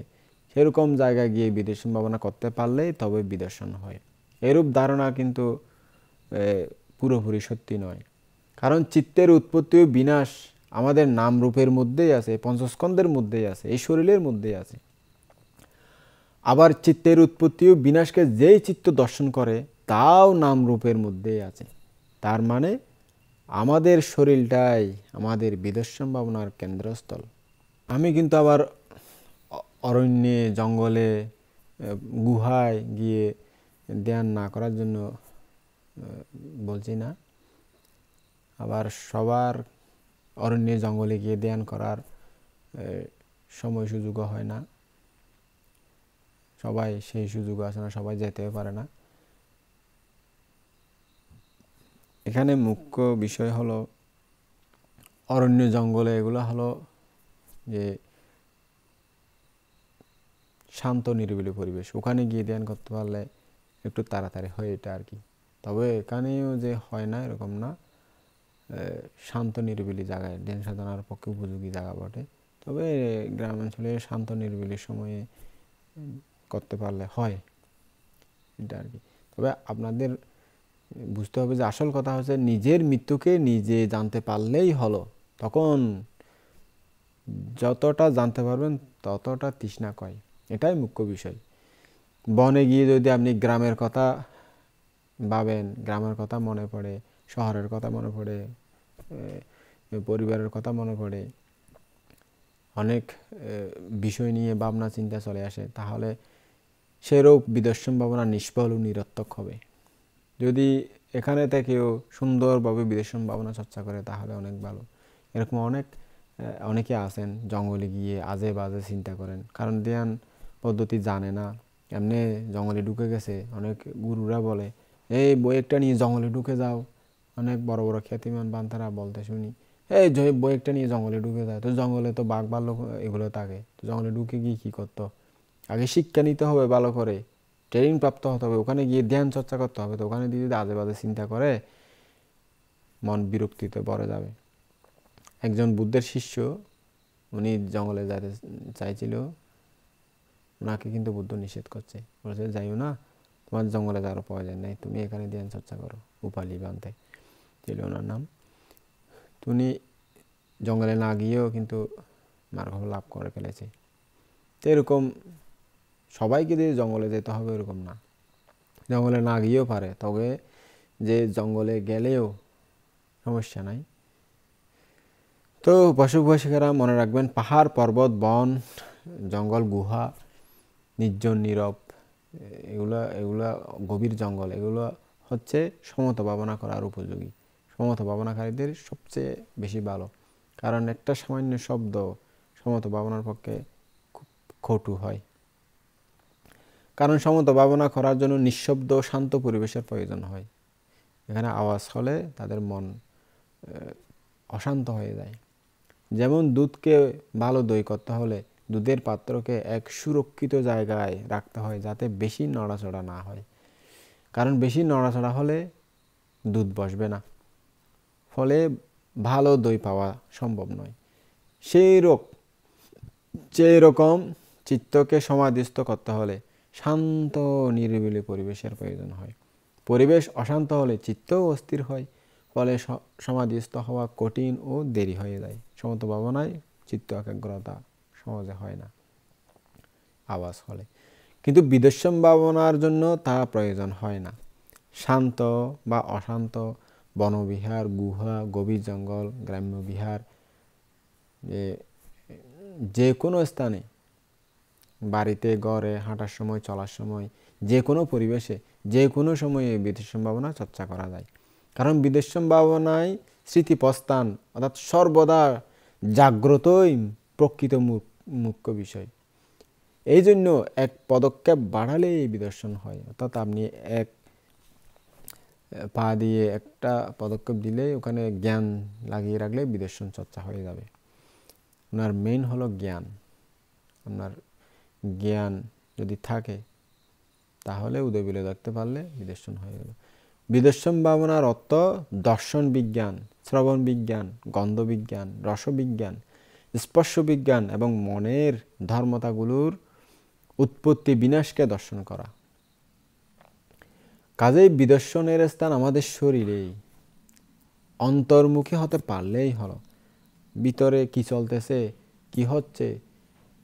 S1: সেরকম জায়গায় গিয়ে বিদর্শন ভাবনা করতে পারলেই তবে বিদর্শন হয়। এরূপ ধারণা কিন্তু পুরোপুরি সত্যি নয়। কারণ চিত্তের উৎপত্তি ও বিনাশ আমাদের নাম রূপের মধ্যেই আছে, পঞ্চস্কন্ধের মধ্যেই আছে, এই শরীরের মধ্যেই আছে। আবার চিত্তের উৎপত্তি ও বিনাশকে যেই চিত্ত দর্শন করে তাও নাম রূপের মধ্যেই আছে। তার মানে আমাদের শরীরটাই আমাদের বিদর্শন ভাবনার কেন্দ্রস্থল। আমি কিন্তু আবার অরণ্যে, জঙ্গলে, গুহায় গিয়ে ধ্যান না করার জন্য বলছি না। আবার সবার অরণ্যে জঙ্গলে গিয়ে ধ্যান করার সময় সুযোগও হয় না, সবাই সেই সুযোগ আছে না, সবাই যেতেও পারে না। এখানে মুখ্য বিষয় হলো অরণ্য জঙ্গলে এগুলো হলো যে শান্ত নিরিবিলি পরিবেশ, ওখানে গিয়ে ধ্যান করতে পারলে একটু তাড়াতাড়ি হয় এটা আর কি। তবে এখানেও যে হয় না এরকম না, শান্ত নিরিবিলি জায়গায় ধ্যান সাধনার পক্ষে উপযোগী জায়গা বটে। তবে গ্রামাঞ্চলে শান্ত নিরিবিলির সময়ে করতে পারলে হয় এটা আর কি। তবে আপনাদের বুঝতে হবে যে আসল কথা হচ্ছে নিজের মৃত্যুকে নিজে জানতে পারলেই হলো। তখন যতটা জানতে পারবেন ততটা তৃষ্ণা কয়, এটাই মুখ্য বিষয়। বনে গিয়ে যদি আপনি গ্রামের কথা ভাবেন, গ্রামের কথা মনে পড়ে, শহরের কথা মনে পড়ে, পরিবারের কথা মনে পড়ে, অনেক বিষয় নিয়ে ভাবনা চিন্তা চলে আসে, তাহলে সেরূপ বিদর্শন ভাবনা নিষ্ফল ও নিরর্থক হবে। যদি এখানে থেকেও সুন্দরভাবে বিদর্শন ভাবনা চর্চা করে তাহলে অনেক ভালো। এরকম অনেকে আছেন জঙ্গলে গিয়ে আজে বাজে চিন্তা করেন, কারণ ধ্যান পদ্ধতি জানে না, এমনি জঙ্গলে ঢুকে গেছে। অনেক গুরুরা বলে এই বই একটা নিয়ে জঙ্গলে ঢুকে যাও, অনেক বড় বড় খ্যাতিমান বান্তারা বলতে শুনি, এই বই একটা নিয়ে জঙ্গলে ঢুকে যায়। তো জঙ্গলে তো বাঘ ভাল্লুক এগুলো থাকে, তো জঙ্গলে ঢুকে গিয়ে কী করতো? আগে শিক্ষা নিতে হবে, ভালো করে ট্রেনিং প্রাপ্ত হতে হবে, ওখানে গিয়ে ধ্যান চর্চা করতে হবে। তো ওখানে দিয়ে যদি আজে বাজে চিন্তা করে মন বিরক্তিতে ভরে যাবে। একজন বুদ্ধের শিষ্য, উনি জঙ্গলে যেতে চাইছিল, ওনাকে কিন্তু বুদ্ধ নিষেধ করছে, বলছে যাইও না, তোমার জঙ্গলে যাওয়ার প্রয়োজন নেই, তুমি এখানে ধ্যান চর্চা করো। উপালি বানতে ছিল ওনার নাম। উনি জঙ্গলে না গিয়েও কিন্তু মার্গ লাভ করে ফেলেছে। তো এরকম সবাইকে দিয়ে জঙ্গলে যেতে হবে এরকম না, জঙ্গলে না গিয়েও পারে, তবে যে জঙ্গলে গেলেও সমস্যা নাই। তো পশুপাখিরা মনে রাখবেন, পাহাড় পর্বত বন জঙ্গল গুহা নির্জন নীরব এগুলা গভীর জঙ্গল, এগুলো হচ্ছে সমত ভাবনা করার উপযোগী। সমত ভাবনাকারীদের সবচেয়ে বেশি ভালো, কারণ একটা সামান্য শব্দ সমত ভাবনার পক্ষে খুব কটু হয়। কারণ সমত ভাবনা করার জন্য নিঃশব্দ শান্ত পরিবেশের প্রয়োজন হয়। এখানে আওয়াজ হলে তাদের মন অশান্ত হয়ে যায়। যেমন দুধকে ভালো দই করতে হলে দুধের পাত্রকে এক সুরক্ষিত জায়গায় রাখতে হয়, যাতে বেশি নড়াচড়া না হয়। কারণ বেশি নড়াচড়া হলে দুধ বসবে না, ফলে ভালো দই পাওয়া সম্ভব নয়। সেই রকম চিত্তকে সমাধিস্থ করতে হলে শান্ত নিরিবিলি পরিবেশের প্রয়োজন হয়। পরিবেশ অশান্ত হলে চিত্তও অস্থির হয়, ফলে সমাধিস্থ হওয়া কঠিন ও দেরি হয়ে যায়। সমত ভাবনায় চিত্ত একাগ্রতা সহজে হয় না আওয়াজ হলে, কিন্তু বিদর্শন ভাবনার জন্য তা প্রয়োজন হয় না। শান্ত বা অশান্ত বনবিহার, গুহা, গভীর জঙ্গল, গ্রাম্য বিহার, যে কোনো স্থানে, বাড়িতে, ঘরে, হাঁটার সময়, চলার সময়, যে কোনো পরিবেশে, যে কোনো সময়ে বিদর্শন ভাবনা চর্চা করা যায়। কারণ বিদর্শন ভাবনায় স্মৃতিপ্রস্থান অর্থাৎ সর্বদা জাগ্রতই প্রকৃত মুখ্য বিষয়। এই জন্য এক পদক্ষেপ বাড়ালেই বিদর্শন হয়, অর্থাৎ আপনি এক পা দিয়ে একটা পদক্ষেপ দিলে ওখানে জ্ঞান লাগিয়ে রাখলে বিদর্শন চর্চা হয়ে যাবে। ওনার মেইন হলো জ্ঞান। আপনার জ্ঞান যদি থাকে তাহলে উদয় বিলে দেখতে পারলে বিদর্শন হয়ে গেল। বিদর্শন ভাবনার অর্থ দর্শন বিজ্ঞান, শ্রবণ বিজ্ঞান, গন্ধ বিজ্ঞান, রসবিজ্ঞান, স্পর্শ বিজ্ঞান এবং মনের ধর্মতাগুলোর উৎপত্তি বিনাশকে দর্শন করা। কাজেই বিদর্শনের স্থান আমাদের শরীরেই, অন্তর্মুখী হতে পারলেই হলো। ভিতরে কি চলতেছে, কি হচ্ছে,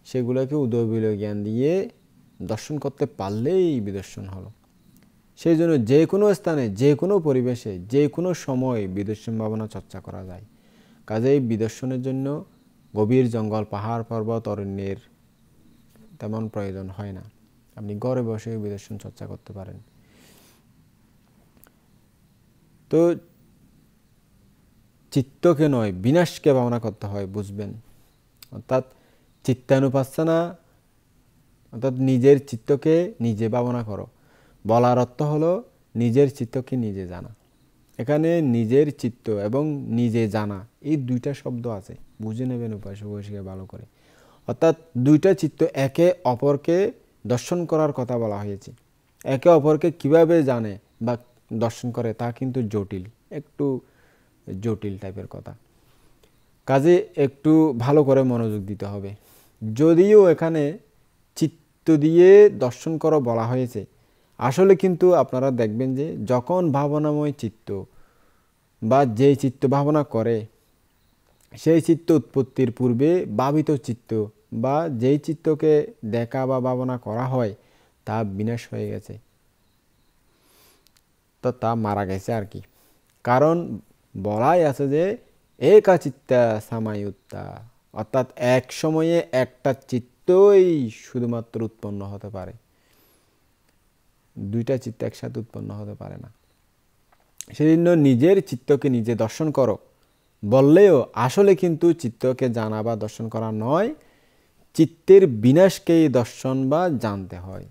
S1: সেগুলোকে উদয় বিলয় জ্ঞান দিয়ে দর্শন করতে পারলেই বিদর্শন হলো। সেই জন্য যে কোনো স্থানে, যে কোনো পরিবেশে, যে কোনো সময় বিদর্শন ভাবনা চর্চা করা যায়। কাজেই বিদর্শনের জন্য গভীর জঙ্গল, পাহাড় পর্বত, অরণ্যের তেমন প্রয়োজন হয় না। আপনি ঘরে বসে বিদর্শন চর্চা করতে পারেন। তো চিত্তকে নয় বিনাশকে ভাবনা করতে হয়, বুঝবেন। অর্থাৎ চিত্তানুপাসনা, অর্থাৎ নিজের চিত্তকে নিজে ভাবনা করো। বলার অর্থ হলো নিজের চিত্তকে নিজে জানা। এখানে নিজের চিত্ত এবং নিজে জানা এই দুইটা শব্দ আছে, বুঝে নেবেন উপাসক উপাসিকা ভালো করে। অর্থাৎ দুইটা চিত্ত একে অপরকে দর্শন করার কথা বলা হয়েছে। একে অপরকে কিভাবে জানে বা দর্শন করে তা কিন্তু জটিল, একটু জটিল টাইপের কথা, কাজে একটু ভালো করে মনোযোগ দিতে হবে। যদিও এখানে চিত্ত দিয়ে দর্শন করো বলা হয়েছে, আসলে কিন্তু আপনারা দেখবেন যে যখন ভাবনাময় চিত্ত বা যে চিত্ত ভাবনা করে, সেই চিত্ত উৎপত্তির পূর্বে ভাবিত চিত্ত বা যেই চিত্তকে দেখা বা ভাবনা করা হয় তা বিনাশ হয়ে গেছে, তো তা মারা গেছে আর কি। কারণ বলাই আছে যে একা চিত্তা সামায়ুত্তা, অর্থাৎ এক সময়ে একটা চিত্তই শুধুমাত্র উৎপন্ন হতে পারে, দুইটা চিত্ত একসাথে উৎপন্ন হতে পারে না। সেজন্য নিজের চিত্তকে নিজে দর্শন করো বললেও আসলে কিন্তু চিত্তকে জানা বা দর্শন করা নয়, চিত্তের বিনাশকেই দর্শন বা জানতে হয়।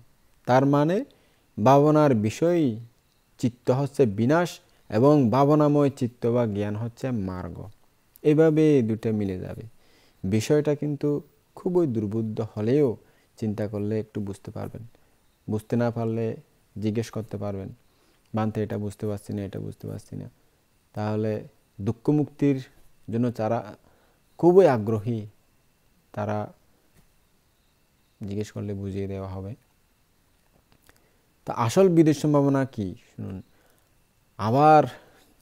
S1: তার মানে ভাবনার বিষয় চিত্ত হচ্ছে বিনাশ এবং ভাবনাময় চিত্ত বা জ্ঞান হচ্ছে মার্গ। এভাবে দুটো মিলে যাবে। বিষয়টা কিন্তু খুবই দুর্বোধ্য হলেও চিন্তা করলে একটু বুঝতে পারবেন, বুঝতে না পারলে জিজ্ঞেস করতে পারবেন, বানতে এটা বুঝতে পারছি না, এটা বুঝতে পারছি না। তাহলে দুঃখ মুক্তির জন্য যারা খুবই আগ্রহী তারা জিজ্ঞেস করলে বুঝিয়ে দেওয়া হবে। তা আসল বিদেশ সম্ভাবনা কি শুনুন, আবার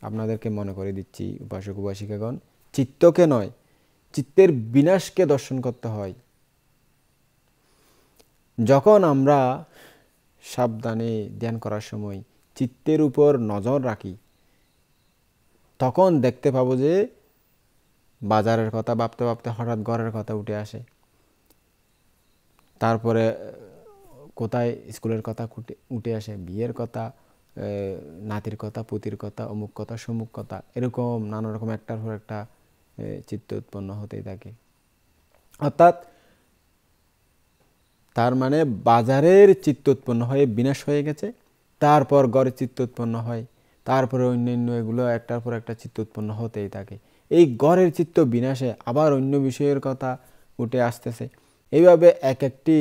S1: আপনাদেরকে মনে করে দিচ্ছি উপাসক উপাসিকাগণ, চিত্তকে নয় চিত্তের বিনাশকে দর্শন করতে হয়। যখন আমরা সাবধানে ধ্যান করার সময় চিত্তের উপর নজর রাখি, তখন দেখতে পাবো যে বাজারের কথা ভাবতে ভাবতে হঠাৎ ঘরের কথা উঠে আসে, তারপরে কোথায় স্কুলের কথা উঠে আসে, বিয়ের কথা, নাতির কথা, পুতির কথা, অমুক কথা, সমুক কথা, এরকম নানা রকম একটার পর একটা চিত্ত উৎপন্ন হতেই থাকে। অর্থাৎ তার মানে বাজারের চিত্ত উৎপন্ন হয়ে বিনাশ হয়ে গেছে, তারপর গড়ের চিত্ত উৎপন্ন হয়, তারপরে অন্যান্য এগুলো একটার পর একটা চিত্ত উৎপন্ন হতেই থাকে। এই গড়ের চিত্ত বিনাশে আবার অন্য বিষয়ের কথা উঠে আসতেছে। এইভাবে এক একটি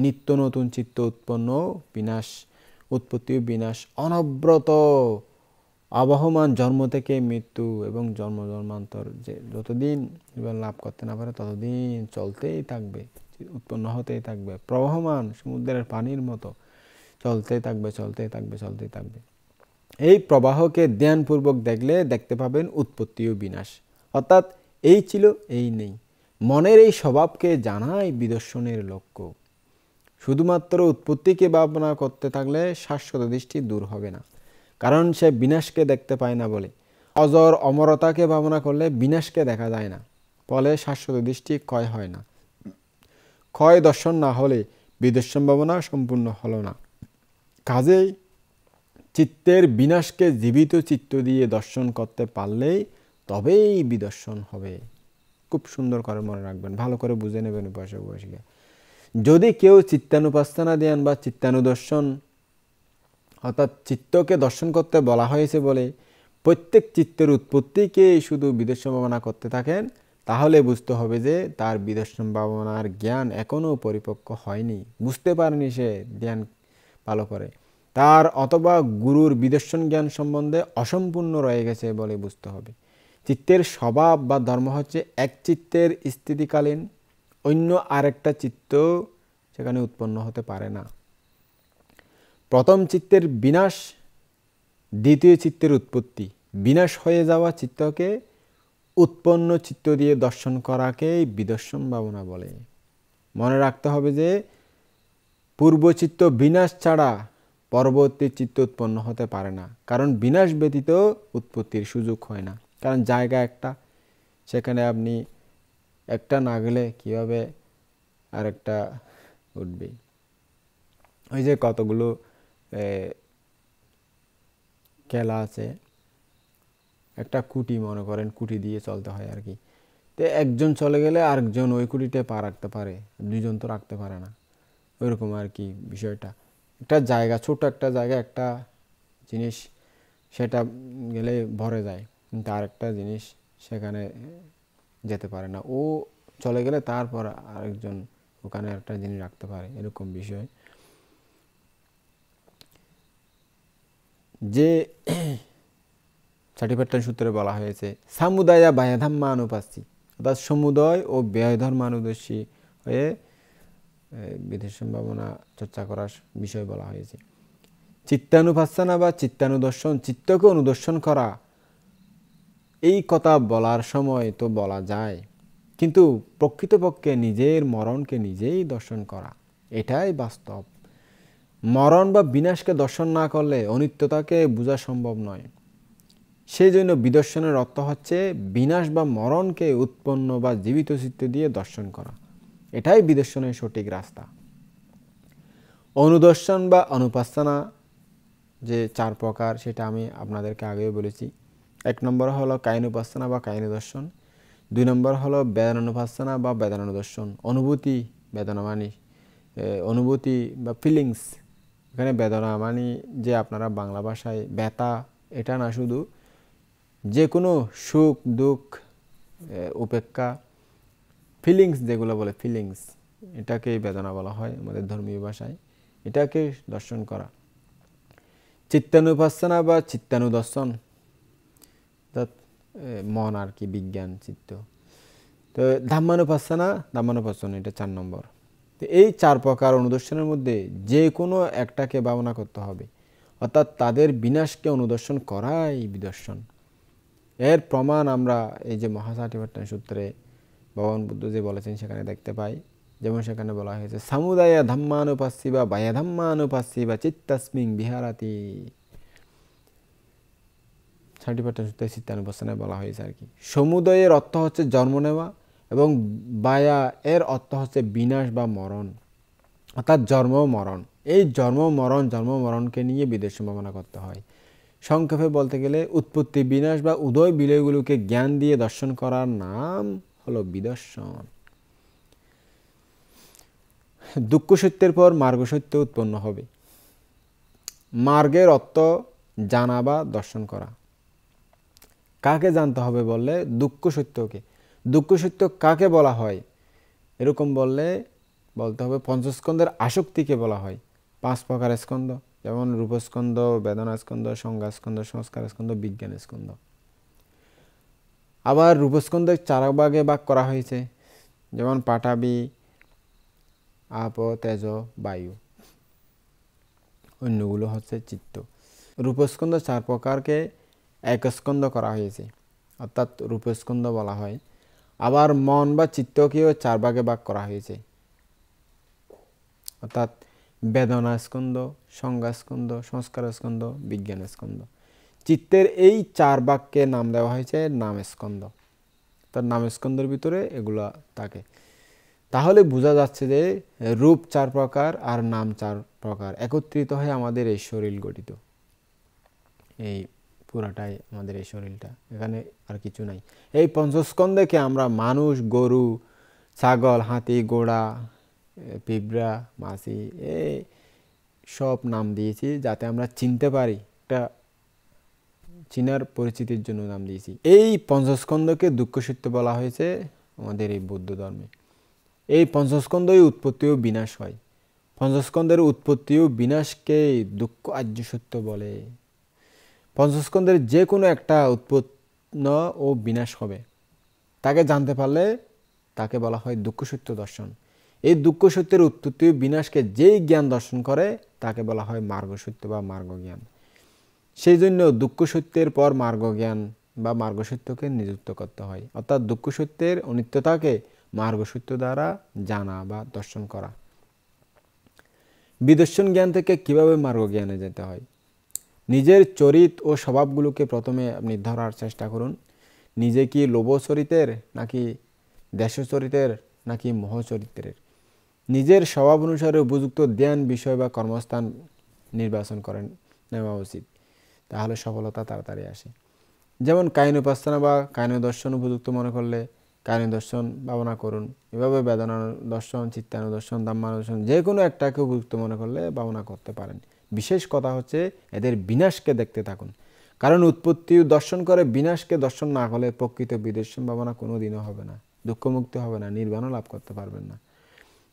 S1: নিত্য নতুন চিত্ত উৎপন্ন বিনাশ, উৎপত্তি ও বিনাশ অনবরত আবহমান জন্ম থেকে মৃত্যু এবং জন্ম জন্মান্তর, যে যতদিন এবার লাভ করতে না পারে ততদিন চলতেই থাকবে, উৎপন্ন হতেই থাকবে, প্রবাহমান সমুদ্রের পানির মতো চলতেই থাকবে, চলতেই থাকবে, চলতেই থাকবে। এই প্রবাহকে ধ্যানপূর্বক দেখলে দেখতে পাবেন উৎপত্তি ও বিনাশ। অর্থাৎ এই ছিল, এই নেই। মনের এই স্বভাবকে জানাই বিদর্শনের লক্ষ্য। শুধুমাত্র উৎপত্তিকে ভাবনা করতে থাকলে শাশ্বত দৃষ্টি দূর হবে না, কারণ সে বিনাশকে দেখতে পায় না বলে। অজর অমরতাকে ভাবনা করলে বিনাশকে দেখা যায় না, ফলে শাশ্বত দৃষ্টি ক্ষয় হয় না। ক্ষয় দর্শন না হলে বিদর্শন ভাবনা সম্পূর্ণ হলো না। কাজেই চিত্তের বিনাশকে জীবিত চিত্ত দিয়ে দর্শন করতে পারলেই তবেই বিদর্শন হবে। খুব সুন্দর করে মনে রাখবেন, ভালো করে বুঝে নেবেন উপাসক উপাসিকা। যদি কেউ চিত্তানুপাসনা ধ্যান বা চিত্তানুদর্শন, অর্থাৎ চিত্তকে দর্শন করতে বলা হয়েছে বলে প্রত্যেক চিত্তের উৎপত্তিকে শুধু বিদর্শন ভাবনা করতে থাকেন, তাহলে বুঝতে হবে যে তার বিদর্শন ভাবনার জ্ঞান এখনও পরিপক্ক হয়নি, বুঝতে পারেনি সে ধ্যান ভালো করে, তার অথবা গুরুর বিদর্শন জ্ঞান সম্বন্ধে অসম্পূর্ণ রয়ে গেছে বলে বুঝতে হবে। চিত্তের স্বভাব বা ধর্ম হচ্ছে এক চিত্তের স্থিতিকালীন অন্য আরেকটা চিত্ত সেখানে উৎপন্ন হতে পারে না। প্রথম চিত্তের বিনাশ, দ্বিতীয় চিত্তের উৎপত্তি। বিনাশ হয়ে যাওয়া চিত্তকে উৎপন্ন চিত্ত দিয়ে দর্শন করাকেই বিদর্শন ভাবনা বলে। মনে রাখতে হবে যে পূর্ব চিত্ত বিনাশ ছাড়া পরবর্তী চিত্ত উৎপন্ন হতে পারে না, কারণ বিনাশ ব্যতীত উৎপত্তির সুযোগ হয় না। কারণ জায়গা একটা, সেখানে আপনি একটা না গেলে কীভাবে আরেকটা উঠবে। ওই যে কতগুলো খেলা আছে, একটা কুটি মনে করেন, কুটি দিয়ে চলতে হয় আর কি। তো একজন চলে গেলে আরেকজন ওই কুটিতে পা রাখতে পারে, দুইজন তো রাখতে পারে না, ওইরকম আর কি বিষয়টা। একটা জায়গা, ছোট একটা জায়গা, একটা জিনিস সেটা গেলে ভরে যায়, কিন্তু আরেকটা জিনিস সেখানে যেতে পারে না, ও চলে গেলে তারপর আরেকজন ওখানে একটা জিনিস রাখতে পারে, এরকম বিষয়। যে সাটিপাট্টান সূত্রে বলা হয়েছে সামুদায়া ব্যয়ধর্মানুপাস্তি, অর্থাৎ সমুদয় ও ব্যয় ধর্মানুদর্শী হয়ে বিদেশ সম্ভাবনা চর্চা করার বিষয় বলা হয়েছে। চিত্তানুপাসনা বা চিত্তানুদর্শন, চিত্তকে অনুদর্শন করা, এই কথা বলার সময় তো বলা যায়, কিন্তু প্রকৃতপক্ষে নিজের মরণকে নিজেই দর্শন করা, এটাই বাস্তব। মরণ বা বিনাশকে দর্শন না করলে অনিত্যতাকে বোঝা সম্ভব নয়। সেই জন্য বিদর্শনের অর্থ হচ্ছে বিনাশ বা মরণকে উৎপন্ন বা জীবিত চিত্ত দিয়ে দর্শন করা, এটাই বিদর্শনের সঠিক রাস্তা। অনুদর্শন বা অনুপাসনা যে 4 প্রকার, সেটা আমি আপনাদেরকে আগেও বলেছি। 1 নম্বর হলো কায়নুপাসনা বা কায়নুদর্শন, 2 নম্বর হলো বেদনানুপাসনা বা বেদনানুদর্শন, অনুভূতি বেদনা মানে অনুভূতি বা ফিলিংস। এখানে বেদনা মানে যে আপনারা বাংলা ভাষায় ব্যথা, এটা না, শুধু যে কোনো সুখ দুঃখ উপেক্ষা, ফিলিংস যেগুলো বলে, ফিলিংস, এটাকেই বেদনা বলা হয় আমাদের ধর্মীয় ভাষায়, এটাকে দর্শন করা। চিত্তানুপাসনা বা চিত্তানুদর্শন, মন আর কি, বিজ্ঞান চিত্ত। তো ধাম্মানুপাসন, এটা 4 নম্বর। তো এই 4 প্রকার অনুদর্শনের মধ্যে যে কোনো একটাকে ভাবনা করতে হবে, অর্থাৎ তাদের বিনাশকে অনুদর্শন করাই বিদর্শন। এর প্রমাণ আমরা এই যে মহাসাটিপাট্টান সূত্রে ভগবান বুদ্ধ যে বলেছেন সেখানে দেখতে পাই। যেমন সেখানে বলা হয়েছে সামুদায়া ধাম্মানুপাস্যি বা বায়াধাম্মানুপাস্যি বা চিত্তাস্মিং বিহারাতি। সাটিপাট্টান সূত্রে চিত্তানুপাসনায় বলা হয়েছে আর কি। সমুদয়ের অর্থ হচ্ছে জন্ম নেওয়া এবং বায়া এর অর্থ হচ্ছে বিনাশ বা মরণ, অর্থাৎ জন্ম মরণ। এই জন্ম মরণকে নিয়ে বিদেশ সম্ভাবনা করতে হয়। সংক্ষেপে বলতে গেলে উৎপত্তি বিনাশ বা উদয় বিলয়গুলোকে জ্ঞান দিয়ে দর্শন করার নাম হলো বিদর্শন। দুঃখ সত্যের পর মার্গ সত্য উৎপন্ন হবে। মার্গের অর্থ জানা বা দর্শন করা। কাকে জানতে হবে বললে দুঃখ সত্যকে। দুঃখ সত্য কাকে বলা হয় এরকম বলতে হবে পঞ্চস্কন্ধের আসক্তিকে বলা হয়। 5 প্রকার স্কন্ধ, যেমন রূপস্কন্ধ, বেদনা স্কন্ধ, সংজ্ঞা স্কন্ধ, সংস্কার স্কন্ধ, বিজ্ঞান স্কন্ধ। আবার রূপস্কন্ধের 4 ভাগে ভাগ করা হয়েছে, যেমন পাটাবি, আপ, তেজ, বায়ু, অন্যগুলো হচ্ছে চিত্ত। রূপস্কন্ধ 4 প্রকারকে একস্কন্ধ করা হয়েছে, অর্থাৎ রূপস্কন্ধ বলা হয়। আবার মন বা চিত্তকেও 4 ভাগে ভাগ করা হয়েছে, অর্থাৎ বেদনা স্কন্ধ, সংজ্ঞা স্কন্ধ, সংস্কার স্কন্ধ, বিজ্ঞান স্কন্ধ। চিত্তের এই 4 ভাগকে নাম দেওয়া হয়েছে নাম স্কন্ধ, তার নাম স্কন্ধের ভিতরে এগুলা থাকে। তাহলে বোঝা যাচ্ছে যে রূপ 4 প্রকার আর নাম 4 প্রকার একত্রিত হয়ে আমাদের এই শরীর গঠিত। এই পুরাটাই আমাদের এই শরীরটা, এখানে আর কিছু নাই। এই পঞ্চস্কন্ধকে আমরা মানুষ, গরু, ছাগল, হাতি, ঘোড়া, পিঁপড়া, মাছি, এই সব নাম দিয়েছি যাতে আমরা চিনতে পারি, একটা চিনার পরিচিতির জন্য নাম দিয়েছি। এই পঞ্চস্কন্ধকে দুঃখ সত্য বলা হয়েছে আমাদের এই বৌদ্ধ ধর্মে। এই পঞ্চস্কন্ধই উৎপত্তি ও বিনাশ হয়। পঞ্চস্কন্ধের উৎপত্তি ও বিনাশকে দুঃখ আর্য সত্য বলে। পঞ্চস্কন্ধের যে কোনো একটা উৎপন্ন ও বিনাশ হবে, তাকে জানতে পারলে তাকে বলা হয় দুঃখ সত্য দর্শন। এই দুঃখ সত্যের উৎপত্তি ও বিনাশকে যেই জ্ঞান দর্শন করে তাকে বলা হয় মার্গ সত্য বা মার্গ জ্ঞান। সেই জন্য দুঃখ সত্যের পর মার্গ জ্ঞান বা মার্গ সত্যকে নিযুক্ত করতে হয়, অর্থাৎ দুঃখ সত্যের অনিত্যতাকে মার্গ সত্য দ্বারা জানা বা দর্শন করা। বিদর্শন জ্ঞান থেকে কিভাবে মার্গ জ্ঞানে যেতে হয়? নিজের চরিত ও স্বভাবগুলোকে প্রথমে আপনি ধরার চেষ্টা করুন। নিজে কি লোভ চরিতের, নাকি দেশ চরিতের, নাকি মোহ চরিত্রের? নিজের স্বভাব অনুসারে উপযুক্ত ধ্যান বিষয় বা কর্মস্থান নির্বাচন করেন নেওয়া উচিত, তাহলে সফলতা তাড়াতাড়ি আসে। যেমন কায়নোপাসনা বা কায়নোদর্শন উপযুক্ত মনে করলে কায়নোদর্শন ভাবনা করুন। এভাবে বেদনা দর্শন, চিত্তানুদর্শন, ধাম্মানুদর্শন যে কোনো একটাকে উপযুক্ত মনে করলে ভাবনা করতে পারেন। বিশেষ কথা হচ্ছে এদের বিনাশকে দেখতে থাকুন, কারণ উৎপত্তি দর্শন করে বিনাশকে দর্শন না করলে প্রকৃত বিদর্শন ভাবনা কোনোদিনও হবে না, দুঃখমুক্ত হবে না, নির্বাণও লাভ করতে পারবেন না।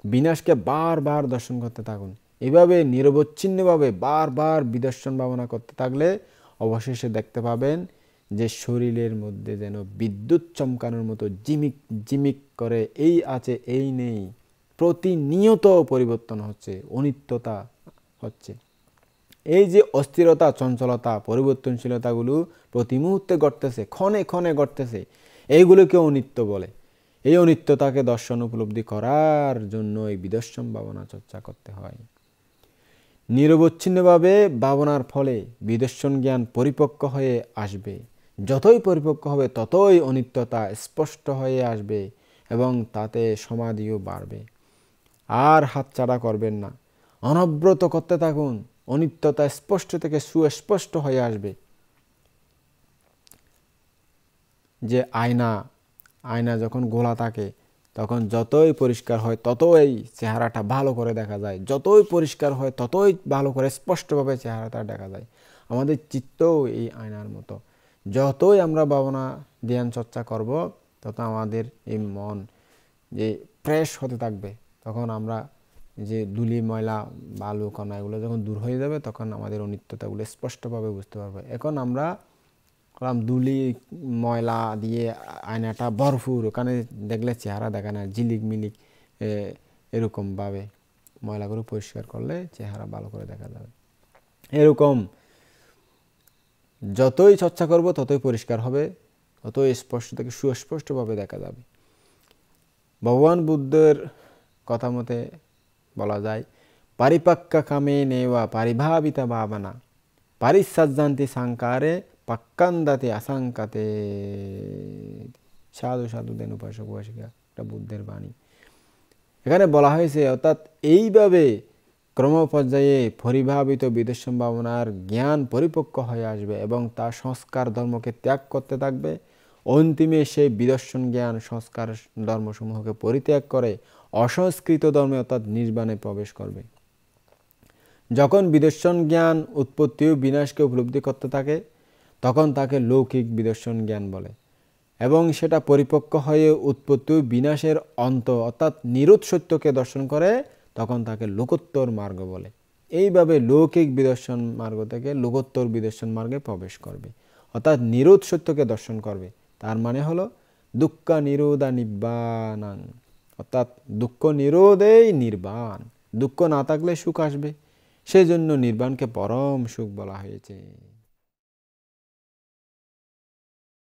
S1: বিনাশকে বারবার দর্শন করতে থাকুন। এভাবে নিরবচ্ছিন্নভাবে বারবার বিদর্শন ভাবনা করতে থাকলে অবশেষে দেখতে পাবেন যে শরীরের মধ্যে যেন বিদ্যুৎ চমকানোর মতো জিমিক জিমিক করে এই আছে এই নেই প্রতিনিয়ত পরিবর্তন হচ্ছে, অনিত্যতা হচ্ছে। এই যে অস্থিরতা, চঞ্চলতা, পরিবর্তনশীলতাগুলো প্রতি মুহূর্তে ঘটতেছে, ক্ষণে ক্ষণে ঘটতেছে, এইগুলোকে অনিত্য বলে। এই অনিত্যতাকে দর্শন উপলব্ধি করার জন্য এই বিদর্শন ভাবনা চর্চা করতে হয়। নিরবচ্ছিন্নভাবে ভাবনার ফলে বিদর্শন জ্ঞান পরিপক্ক হয়ে আসবে। যতই পরিপক্ক হবে ততই অনিত্যতা স্পষ্ট হয়ে আসবে এবং তাতে সমাধিও বাড়বে। আর হাতছাড়া করবেন না, অনবরত করতে থাকুন। অনিত্যতা স্পষ্ট থেকে সুস্পষ্ট হয়ে আসবে। যে আয়না যখন গোলা থাকে তখন যতই পরিষ্কার হয় ততই চেহারাটা ভালো করে দেখা যায়, যতই পরিষ্কার হয় ততই ভালো করে স্পষ্টভাবে চেহারাটা দেখা যায়। আমাদের চিত্তও এই আয়নার মতো। যতই আমরা ভাবনা ধ্যান চর্চা করব তত আমাদের এই মন যে ফ্রেশ হতে থাকবে। তখন আমরা যে ধুলি, ময়লা, বালু, কণা এগুলো যখন দূর হয়ে যাবে তখন আমাদের অনিত্যতাগুলো স্পষ্টভাবে বুঝতে পারবো। এখন আমরা ধুলি ময়লা দিয়ে আয়নাটা ভরপুর, ওখানে দেখলে চেহারা দেখা না, ঝিলিক মিলিক এরকমভাবে ময়লাগুলো পরিষ্কার করলে চেহারা ভালো করে দেখা যাবে। এরকম যতই চর্চা করব ততই পরিষ্কার হবে, ততই স্পষ্ট থেকে সুস্পষ্টভাবে দেখা যাবে। ভগবান বুদ্ধের কথা মতে বলা যায়, পারিপাক্কা কামে নেওয়া পারিভাবিতা ভাবনা পারিসাজ্জান্তি সাংকারে পাক্কান্দাতে আশঙ্কাতে। সাধু সাধু দেন উপাসক উপাসিকা, একটা বুদ্ধের বাণী। এখানে বলা হয়েছে অর্থাৎ এইভাবে ক্রমপর্যায়ে পরিভাবিত বিদর্শন ভাবনার জ্ঞান পরিপক্ক হয়ে আসবে এবং তার সংস্কার ধর্মকে ত্যাগ করতে থাকবে। অন্তিমে সেই বিদর্শন জ্ঞান সংস্কার ধর্মসমূহকে পরিত্যাগ করে অসংস্কৃত ধর্মে অর্থাৎ নির্বাণে প্রবেশ করবে। যখন বিদর্শন জ্ঞান উৎপত্তি ও বিনাশকে উপলব্ধি করতে থাকে তখন তাকে লৌকিক বিদর্শন জ্ঞান বলে এবং সেটা পরিপক্ক হয়ে উৎপত্তি ও বিনাশের অন্ত অর্থাৎ নিরোধ সত্যকে দর্শন করে তখন তাকে লোকোত্তর মার্গ বলে। এইভাবে লৌকিক বিদর্শন মার্গ থেকে লোকোত্তর বিদর্শন মার্গে প্রবেশ করবে অর্থাৎ নিরোধ সত্যকে দর্শন করবে। তার মানে হলো দুঃখ নিরোধা নিব্বানাং, অর্থাৎ দুঃখ নিরোধেই নির্বাণ। দুঃখ না থাকলে সুখ আসবে, সেই জন্য নির্বাণকে পরম সুখ বলা হয়েছে।